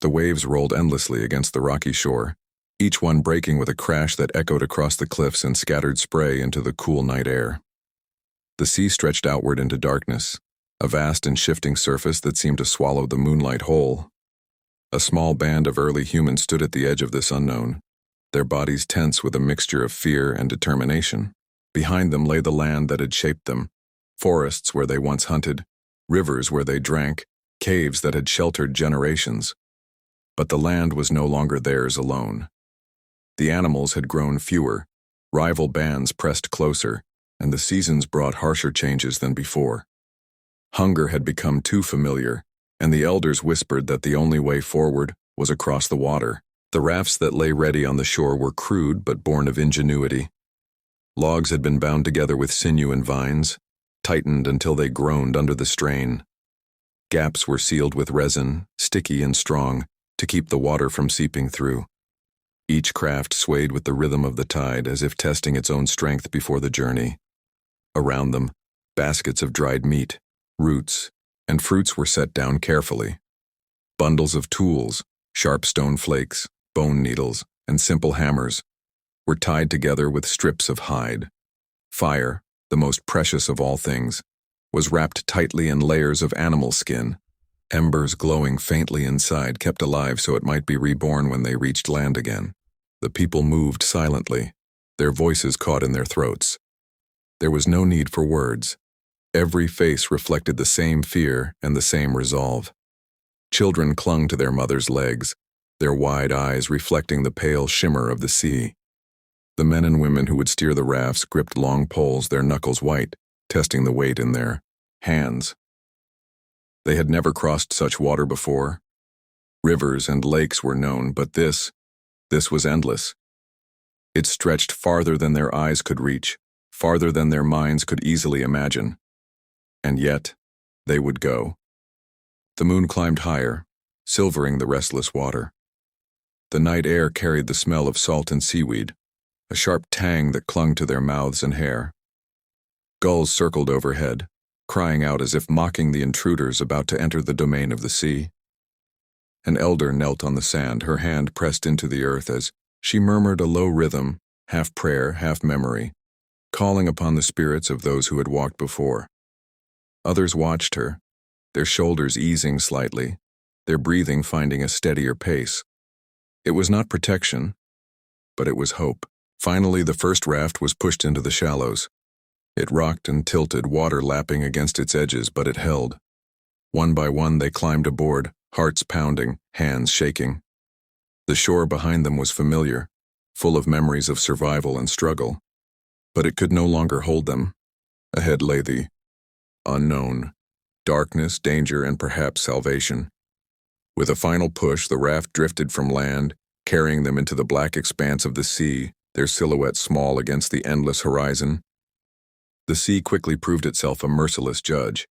The waves rolled endlessly against the rocky shore, each one breaking with a crash that echoed across the cliffs and scattered spray into the cool night air. The sea stretched outward into darkness, a vast and shifting surface that seemed to swallow the moonlight whole. A small band of early humans stood at the edge of this unknown, their bodies tense with a mixture of fear and determination. Behind them lay the land that had shaped them, forests where they once hunted, rivers where they drank, caves that had sheltered generations. But the land was no longer theirs alone. The animals had grown fewer, rival bands pressed closer, and the seasons brought harsher changes than before. Hunger had become too familiar, and the elders whispered that the only way forward was across the water. The rafts that lay ready on the shore were crude but born of ingenuity. Logs had been bound together with sinew and vines, tightened until they groaned under the strain. Gaps were sealed with resin, sticky and strong, to keep the water from seeping through. Each craft swayed with the rhythm of the tide, as if testing its own strength before the journey. Around them, baskets of dried meat, roots, and fruits were set down carefully. Bundles of tools, sharp stone flakes, bone needles, and simple hammers, were tied together with strips of hide. Fire, the most precious of all things, was wrapped tightly in layers of animal skin. Embers glowing faintly inside kept alive so it might be reborn when they reached land again. The people moved silently, their voices caught in their throats. There was no need for words. Every face reflected the same fear and the same resolve. Children clung to their mothers' legs, their wide eyes reflecting the pale shimmer of the sea. The men and women who would steer the rafts gripped long poles, their knuckles white, testing the weight in their hands. They had never crossed such water before. Rivers and lakes were known, but this was endless. It stretched farther than their eyes could reach, farther than their minds could easily imagine. And yet, they would go. The moon climbed higher, silvering the restless water. The night air carried the smell of salt and seaweed, a sharp tang that clung to their mouths and hair. Gulls circled overhead, crying out as if mocking the intruders about to enter the domain of the sea. An elder knelt on the sand, her hand pressed into the earth as she murmured a low rhythm, half prayer, half memory, calling upon the spirits of those who had walked before. Others watched her, their shoulders easing slightly, their breathing finding a steadier pace. It was not protection, but it was hope. Finally, the first raft was pushed into the shallows. It rocked and tilted, water lapping against its edges, but it held. One by one they climbed aboard, hearts pounding, hands shaking. The shore behind them was familiar, full of memories of survival and struggle. But it could no longer hold them. Ahead lay the unknown, darkness, danger, and perhaps salvation. With a final push, the raft drifted from land, carrying them into the black expanse of the sea, their silhouettes small against the endless horizon. The sea quickly proved itself a merciless judge.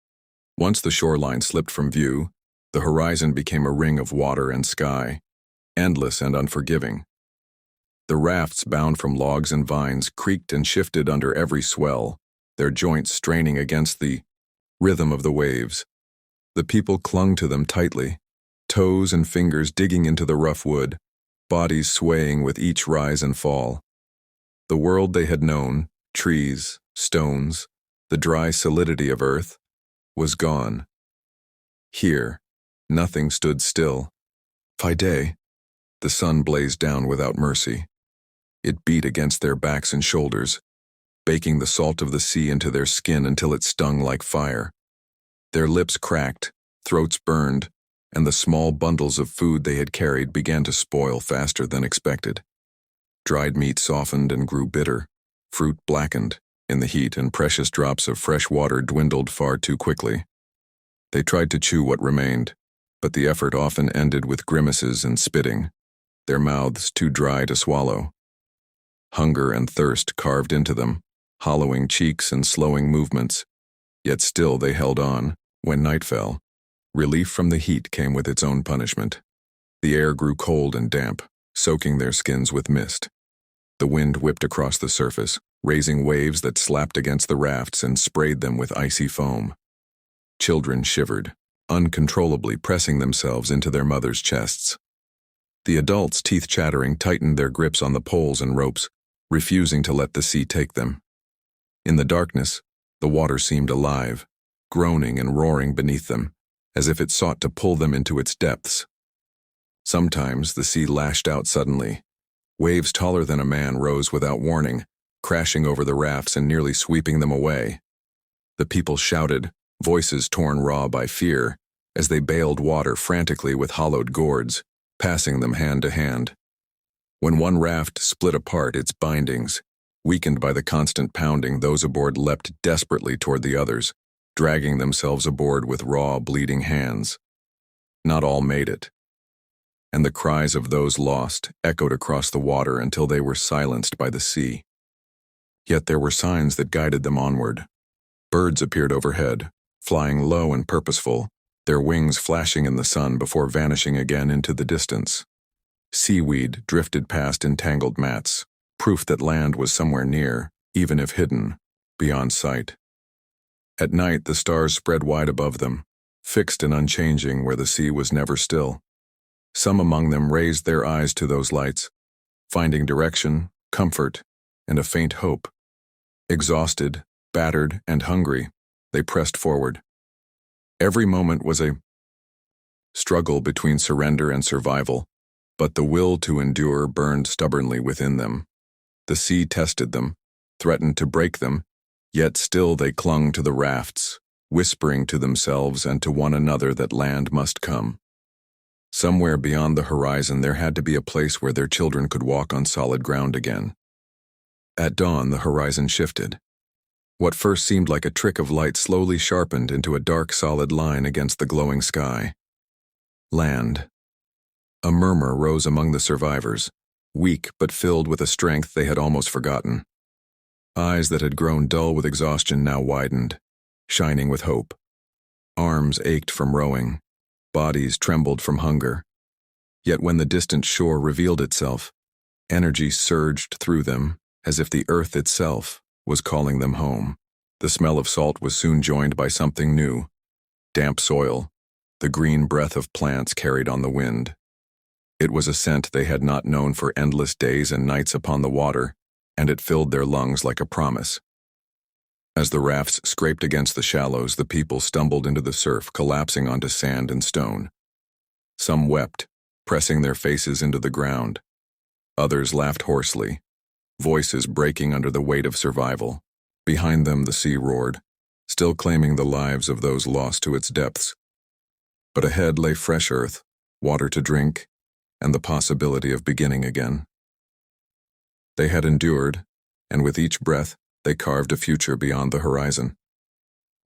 Once the shoreline slipped from view, the horizon became a ring of water and sky, endless and unforgiving. The rafts, bound from logs and vines, creaked and shifted under every swell, their joints straining against the rhythm of the waves. The people clung to them tightly, toes and fingers digging into the rough wood, bodies swaying with each rise and fall. The world they had known, trees, stones, the dry solidity of earth, was gone. Here, nothing stood still. Fide, the sun blazed down without mercy. It beat against their backs and shoulders, baking the salt of the sea into their skin until it stung like fire. Their lips cracked, throats burned, and the small bundles of food they had carried began to spoil faster than expected. Dried meat softened and grew bitter, fruit blackened in the heat, and precious drops of fresh water dwindled far too quickly. They tried to chew what remained, but the effort often ended with grimaces and spitting, their mouths too dry to swallow. Hunger and thirst carved into them, hollowing cheeks and slowing movements, yet still they held on. When night fell, relief from the heat came with its own punishment. The air grew cold and damp, soaking their skins with mist. The wind whipped across the surface, raising waves that slapped against the rafts and sprayed them with icy foam. Children shivered, uncontrollably pressing themselves into their mothers' chests. The adults, teeth chattering, tightened their grips on the poles and ropes, refusing to let the sea take them. In the darkness, the water seemed alive, groaning and roaring beneath them, as if it sought to pull them into its depths. Sometimes the sea lashed out suddenly. Waves taller than a man rose without warning, crashing over the rafts and nearly sweeping them away. The people shouted, voices torn raw by fear, as they bailed water frantically with hollowed gourds, passing them hand to hand. When one raft split apart its bindings, weakened by the constant pounding, those aboard leapt desperately toward the others, dragging themselves aboard with raw, bleeding hands. Not all made it, and the cries of those lost echoed across the water until they were silenced by the sea. Yet there were signs that guided them onward. Birds appeared overhead, flying low and purposeful, their wings flashing in the sun before vanishing again into the distance. Seaweed drifted past in tangled mats, proof that land was somewhere near, even if hidden, beyond sight. At night, the stars spread wide above them, fixed and unchanging where the sea was never still. Some among them raised their eyes to those lights, finding direction, comfort, and a faint hope. Exhausted, battered, and hungry, they pressed forward. Every moment was a struggle between surrender and survival, but the will to endure burned stubbornly within them. The sea tested them, threatened to break them, yet still they clung to the rafts, whispering to themselves and to one another that land must come. Somewhere beyond the horizon there had to be a place where their children could walk on solid ground again. At dawn, the horizon shifted. What first seemed like a trick of light slowly sharpened into a dark, solid line against the glowing sky. Land. A murmur rose among the survivors, weak but filled with a strength they had almost forgotten. Eyes that had grown dull with exhaustion now widened, shining with hope. Arms ached from rowing, bodies trembled from hunger. Yet when the distant shore revealed itself, energy surged through them as if the earth itself was calling them home. The smell of salt was soon joined by something new, damp soil, the green breath of plants carried on the wind. It was a scent they had not known for endless days and nights upon the water, and it filled their lungs like a promise. As the rafts scraped against the shallows, the people stumbled into the surf, collapsing onto sand and stone. Some wept, pressing their faces into the ground. Others laughed hoarsely, voices breaking under the weight of survival. Behind them the sea roared, still claiming the lives of those lost to its depths. But ahead lay fresh earth, water to drink, and the possibility of beginning again. They had endured, and with each breath they carved a future beyond the horizon.